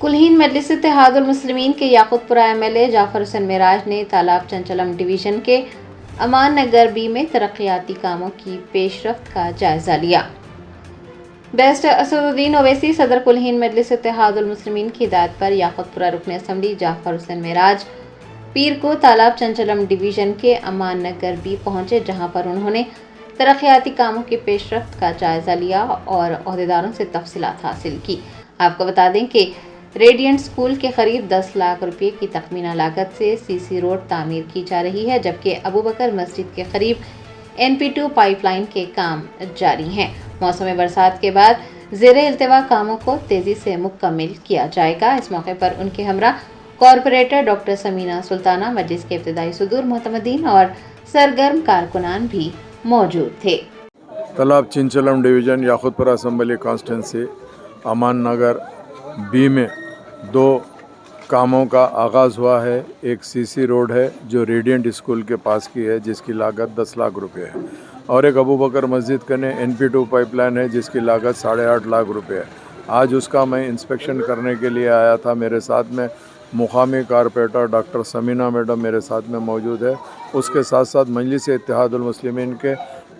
کلہین مجلس اتحاد المسلمین کے یاقوت پورہ ایم ایل اے جعفر حسین معراج نے تالاب چنچلم ڈویژن کے امان نگر بی میں ترقیاتی کاموں کی پیش رفت کا جائزہ لیا۔ بیرسٹر اسد الدین اویسی صدر کلہین مجلس اتحاد المسلمین کی ہدایت پر یاقوت پورہ رکن اسمبلی جعفر حسین معراج پیر کو تالاب چنچلم ڈویژن کے امان نگر بی پہنچے، جہاں پر انہوں نے ترقیاتی کاموں کی پیش رفت کا جائزہ لیا اور عہدیداروں سے تفصیلات حاصل کی۔ آپ کو بتا دیں کہ ریڈینٹ اسکول کے قریب 10 لاکھ روپے کی تخمینہ لاگت سے سی روڈ تعمیر کی جا رہی ہے، جبکہ ابوبکر مسجد کے قریب NP2 پائپ لائن کے کام جاری ہیں۔ موسم برسات کے بعد زیر التواء کاموں کو تیزی سے مکمل کیا جائے گا۔ اس موقع پر ان کے ہمراہ کارپوریٹر ڈاکٹر سمینہ سلطانہ، مجلس کے ابتدائی صدور معتمدین اور سرگرم کارکنان بھی موجود تھے۔ تالاب چنچلم ڈویژن یاقوت پورہ اسمبلی کانسٹیٹنسی امان نگر بی میں 2 کاموں کا آغاز ہوا ہے۔ ایک CC روڈ ہے جو ریڈینٹ اسکول کے پاس کی ہے، جس کی لاگت 10 لاکھ روپے ہے، اور ایک ابوبکر مسجد کنے NP2 پائپ لائن ہے جس کی لاگت 8.5 لاکھ روپے ہے۔ آج اس کا میں انسپیکشن کرنے کے لیے آیا تھا۔ میرے ساتھ میں مقامی کارپوریٹر ڈاکٹر سمینہ میڈم میرے ساتھ میں موجود ہے۔ اس کے ساتھ ساتھ مجلس اتحاد المسلمین کے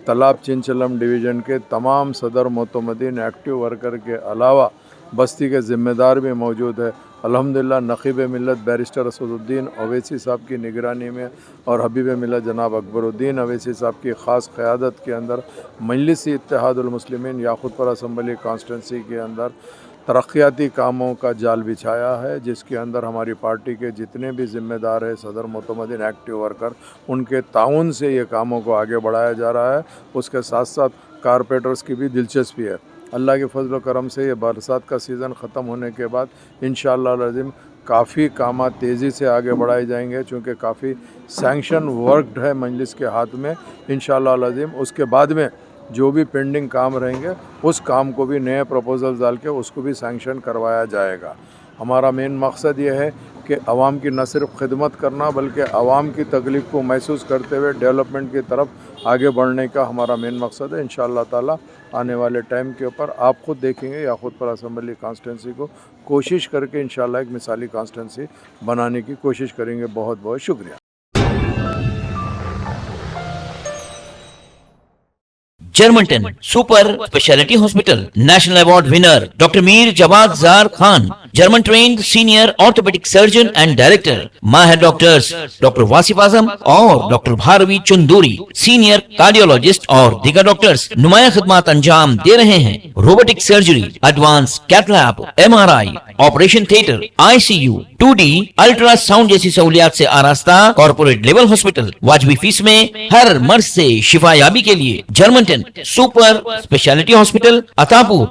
تالاب چنچلم ڈویژن کے تمام صدر معتمدین، ایکٹیو ورکر کے علاوہ بستی کے ذمہ دار بھی موجود ہے۔ الحمدللہ نقیب ملت بیرسٹر اسد الدین اویسی صاحب کی نگرانی میں اور حبیب ملت جناب اکبر الدین اویسی صاحب کی خاص قیادت کے اندر مجلس اتحاد المسلمین یاقوت پورہ اسمبلی کانسٹیٹنسی کے اندر ترقیاتی کاموں کا جال بچھایا ہے، جس کے اندر ہماری پارٹی کے جتنے بھی ذمہ دار ہیں، صدر معتمدین، ایکٹیو ورکر، ان کے تعاون سے یہ کاموں کو آگے بڑھایا جا رہا ہے۔ اس کے ساتھ ساتھ کارپوریٹرز کی بھی دلچسپی ہے۔ اللہ کے فضل و کرم سے یہ برسات کا سیزن ختم ہونے کے بعد انشاءاللہ العظیم کافی کامات تیزی سے آگے بڑھائے جائیں گے، چونکہ کافی سینکشن ورکڈ ہے مجلس کے ہاتھ میں انشاءاللہ العظیم۔ اس کے بعد میں جو بھی پینڈنگ کام رہیں گے اس کام کو بھی نئے پروپوزل ڈال کے اس کو بھی سینکشن کروایا جائے گا۔ ہمارا مین مقصد یہ ہے کہ عوام کی نہ صرف خدمت کرنا بلکہ عوام کی تکلیف کو محسوس کرتے ہوئے ڈیولپمنٹ کی طرف آگے بڑھنے کا ہمارا مین مقصد ہے۔ انشاءاللہ تعالی آنے والے ٹائم کے اوپر آپ خود دیکھیں گے یاقوت پورہ اسمبلی کانسٹیٹنسی کو کوشش کر کے انشاءاللہ ایک مثالی کانسٹیٹنسی بنانے کی کوشش کریں گے۔ بہت بہت شکریہ۔ جرمنٹن super speciality hospital national award winner doctor Mir Jawad Zar Khan, German trained senior orthopaedic surgeon and director, ماہر ڈاکٹرز ڈاکٹر واصف اعظم اور doctor Bharavi Chanduri, senior cardiologist اور دیگر ڈاکٹرز نمایاں خدمات انجام دے رہے ہیں۔ Robotic surgery, advance cath lab, MRI، operation theatre, ICU، 2D ultrasound جیسی سہولیات سے آراستہ کارپوریٹ لیول ہاسپٹل، واجبی فیس میں ہر مرض سے شفا یابی کے لیے جرمنٹن سپر اسپیشلٹی ہاسپٹل، عطاپور۔